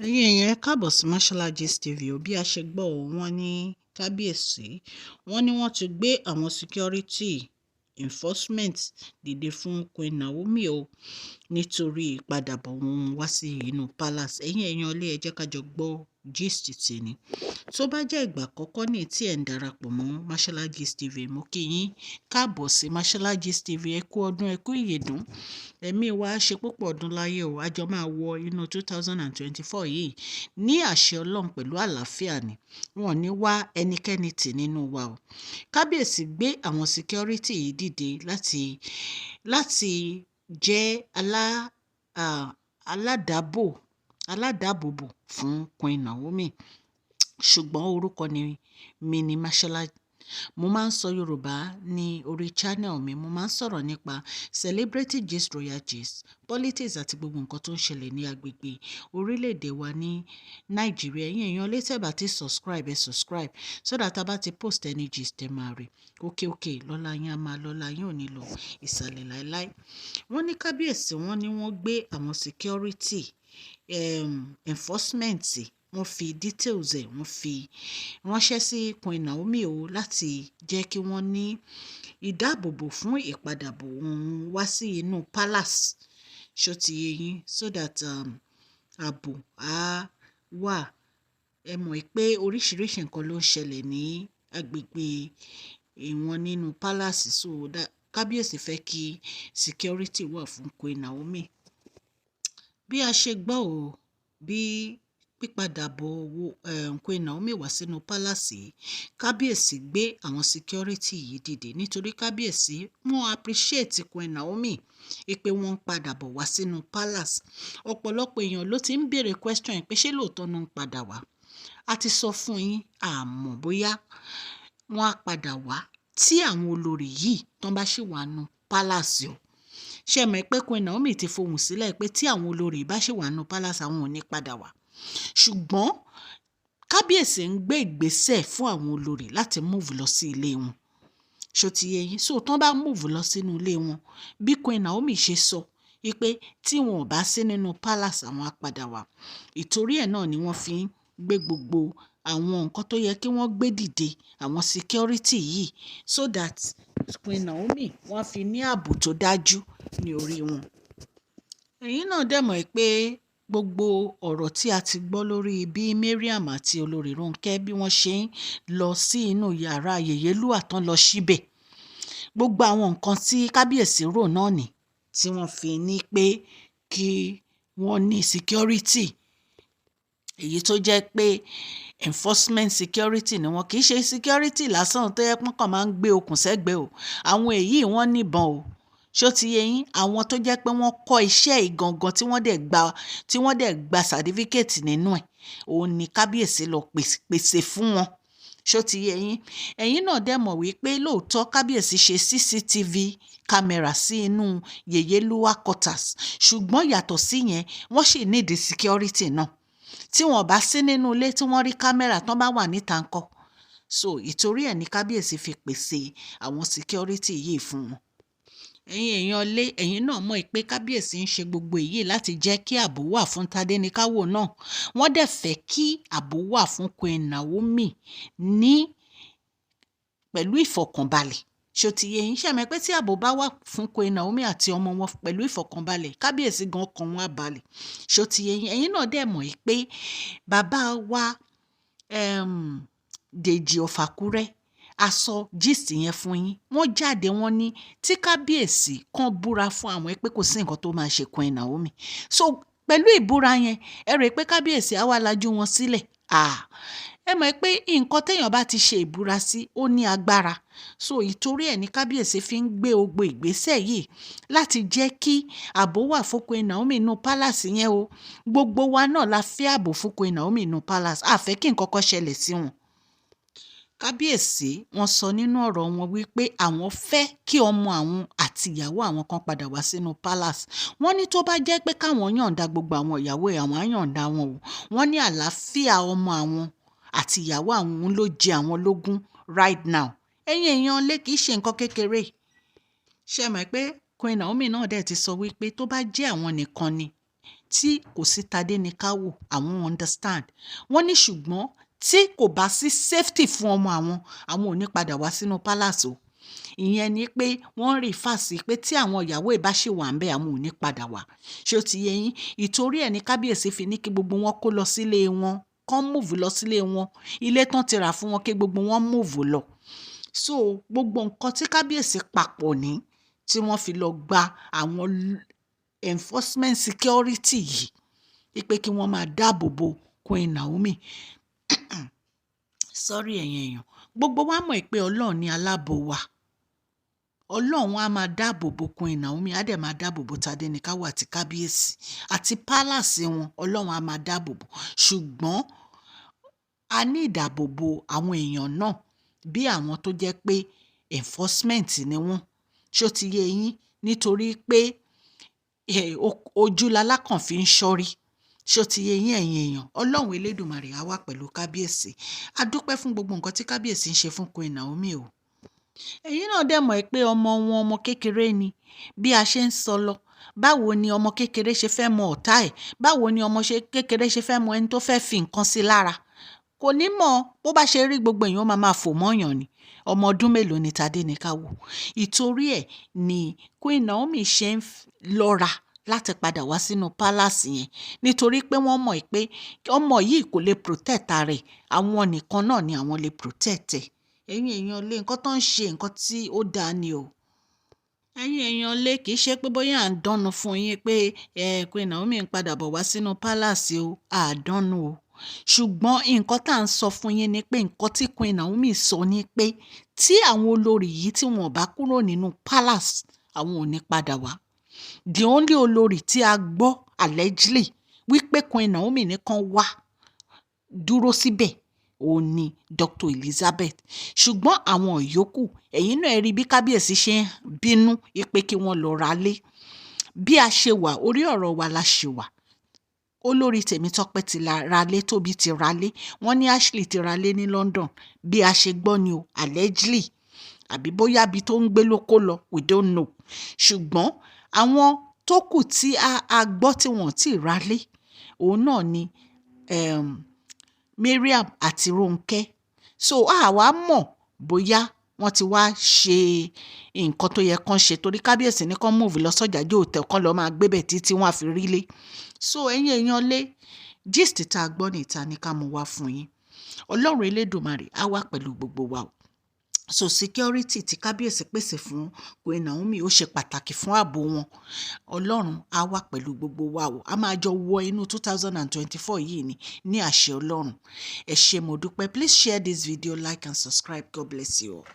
Ẹ̀yin èèyàn ẹ káàbọ̀ sí Mashola Gist TV o. Bí a ṣe gbọ́ ọ, wọ́n ní Kábíyèsí wọ́n ní wọ́n ti gbé àwọn security enforcement dìde fún Queen Naomi o nítorí ìpadàbọ̀ wọn wá sí inú palace. Ẹ̀yin èèyàn ilé ẹ jẹ́ ká jọ gbọ́ gist tèmi. Tó bá jẹ́ ìgbà àkọ́kọ́ ní tí ẹ̀ ń darapọ̀ mọ́ Mashola Gist TV, mo kí yín káàbọ̀ sí Mashola Gist TV. Ẹ kú ọdún, ẹ kú ìyèdún, ẹ̀mí wa ṣe púpọ̀ ọdún láyé o. Àjọ máa wọ inú 2024 yìí ní àṣẹ Ọlọ́run pẹ̀lú àlàáfíà ni. Wọn ò ní wá ẹnikẹ́ni tì nínú wa o. Kábíyèsí gbé àwọn security yìí dìde láti jẹ́ aládàbòbò fún Queen Naomi. Ṣùgbọ́n orúkọ ni mi ni Mashola. Mo máa ń sọ Yorùbá ní orí channel mi. Mo máa ń sọ̀rọ̀ nípa celebrity gist, royal gist, politics àti gbogbo nǹkan tó ń ṣẹlẹ̀ ní agbègbè orílẹ̀-èdè wa ní Nàìjíríà. Ẹ̀yin èèyàn létí ẹ bá ti subscribe so that a bá ti post any gist ẹ máa rí. Òkè lọ́la yín á máa lọ́la yín ò ní lọ ìsàlẹ̀ láéláé. Wọ́n ní Kábíyèsí wọ́n ní wọ́n gbé àwọn security enforcement wọ́n fi details ẹ̀ wọ́n fi ránṣẹ́ sí Queen Naomi o láti jẹ́ kí wọ́n ní ìdáàbòbò fún ìpadàbọ̀ wọn wá sí inú palace. Ṣó ti yé yín, so that ààbò á wà. Ẹ mọ̀ pé oríṣiríṣi nǹkan ló ń ṣẹlẹ̀ ní agbègbè wọn nínú palace, so Kábíyèsí fẹ́ kí security wà fún Queen Naomi. Bí a ṣe gbọ́ o, bí pípadàbọ̀ Queen Naomi wá sínú palace, Kábíyèsí gbé àwọn security yìí dìde nítorí Kábíyèsí wọ́n appreciate Queen Naomi pé wọ́n ń padà bọ̀ wá sínú palace. Ọ̀pọ̀lọpọ̀ èèyàn ló ti ń béèrè question pé ṣé lóòótọ́ ló ń padà wá. A ti sọ fún yín, àmọ́ bóyá wọ́n á padà wá tí àwọn olórí yìí tán bá ṣì wà nù palace o. Ṣé mọ̀ pé Queen Naomi ti fohùn sílẹ̀ pé tí àwọn olórí bá ṣì wà nù palace àwọn ò ní padà wá. Ṣùgbọ́n Kábíyèsí ń gbé ìgbésẹ̀ fún àwọn olórí láti move lọ sí ilé wọn. Ṣó ti yé yín, so tán bá move lọ sínú ilé wọn bí Queen Naomi ṣe sọ wípé tí wọn ò bá sí nínú palace àwọn á padà wá. Ìtorí ẹ̀ náà ni wọ́n fi ń gbé gbogbo àwọn nǹkan tó yẹ kí wọ́n gbé dìde àwọn security yìí so that Queen Naomi wọ́n fi ní ààbò tó dájú ní orí wọn. Ẹ̀yin náà dẹ̀ mọ̀ pé gbogbo ọ̀rọ̀ tí a ti gbọ́ lórí bí Mariam àti olórí Rónkẹ́ bí wọ́n ṣe ń lọ sí inú yàrá Yèyélúà tán lọ síbẹ̀. Gbogbo àwọn nǹkan tí Kábíyèsí rò náà ni tí wọ́n fi ní pé kí wọ́n ní security. Èyí tó jẹ́ pé enforcement security ni wọ́n, kì í ṣe security lásán tó yẹ pọ́n kàn máa ń gbé okùn sẹ́gbẹ̀ẹ́ o. Àwọn èyí wọ́n níbọn o. Ṣó ti yé yín, àwọn tó jẹ́ pé wọ́n kọ́ iṣẹ́ ìgangan tí wọ́n dẹ̀ gba certificate nínú ẹ̀, òun ni Kábíyèsí lọ pèsè fún wọn. Ṣó ti yé yín, ẹ̀yin náà dẹ̀ mọ̀ wípé lóòótọ́ Kábíyèsí ṣe CCTV camera sí inú Yèyélúà quarters, ṣùgbọ́n yàtọ̀ sí yẹn wọ́n sì need security náà. Tí wọ́n bá sí nínú ilé tí wọ́n rí camera tán bá wà níta ńkọ́. So ìtorí ẹ̀ ni Kábíyèsí fi pèsè àwọn security yìí fún wọn. Ẹ̀yin èèyàn lé, ẹ̀yin náà mọ̀ pé Kábíyèsí ń ṣe gbogbo èyí láti jẹ́ kí ààbò wà fún Tádéníkáwò náà. Wọ́n dẹ̀ fẹ́ kí ààbò wà fún Queen Naomi ní pẹ̀lú ìfọ̀kànbalẹ̀. Ṣó ti yé yín, ṣé mọ̀ pé tí ààbò bá wà fún Queen Naomi àti ọmọ wọn pẹ̀lú ìfọ̀kànbalẹ̀, Kábíyèsí gan ọkàn wọn á balẹ̀. Ṣó ti yé yín, ẹ̀yin náà dẹ̀ mọ̀ pé bàbá wa Dèjì of Àkúrẹ́ a sọ gist yẹn fún yín. Wọ́n jáde wọ́n ní tí Kábíyèsí kan búra fún àwọn pé kò sí nǹkan tó máa ṣe Queen Naomi. So pẹ̀lú ìbúra yẹn ẹ rò pé Kábíyèsí á wá lajú wọn sílẹ̀. Ẹ mọ̀ pé nǹkan téèyàn bá ti ṣe ìbúra sí ó ní agbára. So ìtorí ẹ̀ ní Kábíyèsí fi ń gbé gbogbo ìgbésẹ̀ yìí láti jẹ́ kí ààbò wà fún Queen Naomi inú palace yẹn o. Gbogbo wa náà la fẹ́ ààbò fún Queen Naomi inú palace. A fẹ́ kí nǹkan kan ṣẹlẹ̀ sí wọn. Kábíyèsí wọ́n sọ nínú ọ̀rọ̀ wọn wípé àwọn fẹ́ kí ọmọ àwọn àti ìyàwó àwọn kan padà wá sínú palace. Wọ́n ní tó bá jẹ́ pé káwọn yọ̀ǹda gbogbo àwọn ìyàwó àwọn á yọ̀ǹda wọn o. Wọ́n ní àlàáfíà ọmọ àwọn àti ìyàwó àwọn ló jẹ àwọn lógún right now. Ẹ̀yin èèyàn lé, kì í ṣe nǹkan kékeré. Ṣé mọ̀ pé Queen Naomi náà dẹ̀ ti sọ wípé tó bá jẹ́ àwọn nìkan ni tí kò sí Tádéníkáwò àwọn understand. Wọ́n ní ṣùgbọ́n tí kò bá sí safety fún ọmọ àwọn ò ní padà wá sínú palace o. Ìyẹn ni pé wọ́n rí fàsí pé tí àwọn ìyàwó ìbá ṣì wà ńbẹ̀ àwọn ò ní padà wá. Ṣé ó ti yé yín? Ìtorí ẹ̀ ní Kábíyèsí fi ní kí gbogbo wọn kó lọ sílé wọn, kán move lọ sílé wọn. Ilé tán ti rà fún wọn kí gbogbo wọn move lọ. So gbogbo nǹkan tí Kábíyèsí papọ̀ ní tí wọ́n fi lọ gba àwọn enforcement security yìí pé kí wọ́n máa dáàbò bo Queen Naomi. Sorry ẹ̀yin èèyàn, gbogbo wa mọ̀ pé Ọlọ́run ni aláàbò wa. Ọlọ́run á máa dáàbò bo Queen Naomi, á dẹ̀ máa dáàbò bo Tádéníkáwò àti Kábíyèsí àti palace wọn, Ọlọ́run á máa dáàbò bo. Ṣùgbọ́n a ní ìdáàbòbò àwọn èèyàn náà bí àwọn tó jẹ́ pé enforcement ni wọ́n. Ṣé ó ti yé yín? Nítorí pé ojú lalákàn fi ń ṣọ́rí. Ṣé ó ti yé yín ẹ̀yin èèyàn? Ọlọ́run Elédùmarè á wà pẹ̀lú Kábíyèsí. A dúpẹ́ fún gbogbo nǹkan tí Kábíyèsí ń ṣe fún Queen Naomi o. Ẹ̀yin náà dẹ̀ mọ̀ pé ọmọ wọn ọmọ kékeré ni. Bí a ṣe ń sọ lọ, báwo ni ọmọ kékeré ṣe fẹ́ mọ ọ̀tá ẹ̀? Báwo ni ọmọ kékeré ṣe fẹ́ mọ ẹni tó fẹ́ fi nǹkan sí lára? Kò ní mọ̀. Bó bá ṣe rí gbogbo èèyàn ó máa fò mọ́yàn ni. Ọmọ ọdún mélòó ni Tádéníkáwò? Ìtorí ẹ̀ ni Queen Naomi ṣe ń lọ́ra láti padà wá sínú palace yẹn, nítorí pé wọ́n mọ̀ pé ọmọ yìí kò lè protect ara ẹ̀, àwọn nìkan náà ni àwọn lè protect ẹ̀. Ẹ̀yin èèyàn lé nǹkan tó ń ṣe nǹkan tí ó dáa ni o. Ẹ̀yin èèyàn lé kì í ṣe pé bóyá à ń dánu fún yín pé Queen Naomi ń padà bọ̀ wá sínú palace o, àdánu o. Ṣùgbọ́n nǹkan tá à ń sọ fún yín ni pé nǹkan tí Queen Naomi sọ ni pé tí àwọn olórí yìí tí wọn ò bá kúrò nínú palace àwọn ò ní padà wá. The only olórí tí a gbọ́ allegedly wípé Queen Naomi nìkan wá dúró síbẹ̀ òun ni Dr. Elizabeth. Ṣùgbọ́n àwọn yòókù, ẹ̀yin náà rí bí Kábíyèsí ṣe ń bínú pé kí wọ́n lọ ralé. Bí a ṣe wà, orí ọ̀rọ̀ wa la ṣe wà. Olórí Tèmítọ́pẹ́ ti ralé, Tóbi ti ralé, wọ́n ní Ashley ti ralé ní London. Bí a ṣe gbọ́ ni o, allegedly. Àbí bóyá bí tó ń gbé ló kó lọ, we don't know. Ṣùgbọ́n àwọn tó kù tí a gbọ́ tí wọ́n ti ralé, òun náà ni Mariam àti Rónkẹ́. So àwa mọ̀ bóyá wọ́n ti wá ṣe nǹkan tó yẹ kán ṣe, torí Kábíyèsí ní kán move lọ sọ́jàjì hotel kán lọ máa gbébẹ̀ títí wọ́n á fi rílé. So ẹ̀yin èèyàn lé gist tá a gbọ́ ní ìta ní ká mú wá fún yín. Ọlọ́run Elédùmarè á wà pẹ̀lú gbogbo wa o. So security tí Kábíyèsí pèsè fún Queen Naomi ó ṣe pàtàkì fún ààbò wọn. Ọlọ́run á wà pẹ̀lú gbogbo wa o. A máa jọ wọ inú 2024 yìí ní àṣẹ Ọlọ́run. Ẹ ṣé mo dúpẹ́. Please share this video, like and subscribe. God bless you all.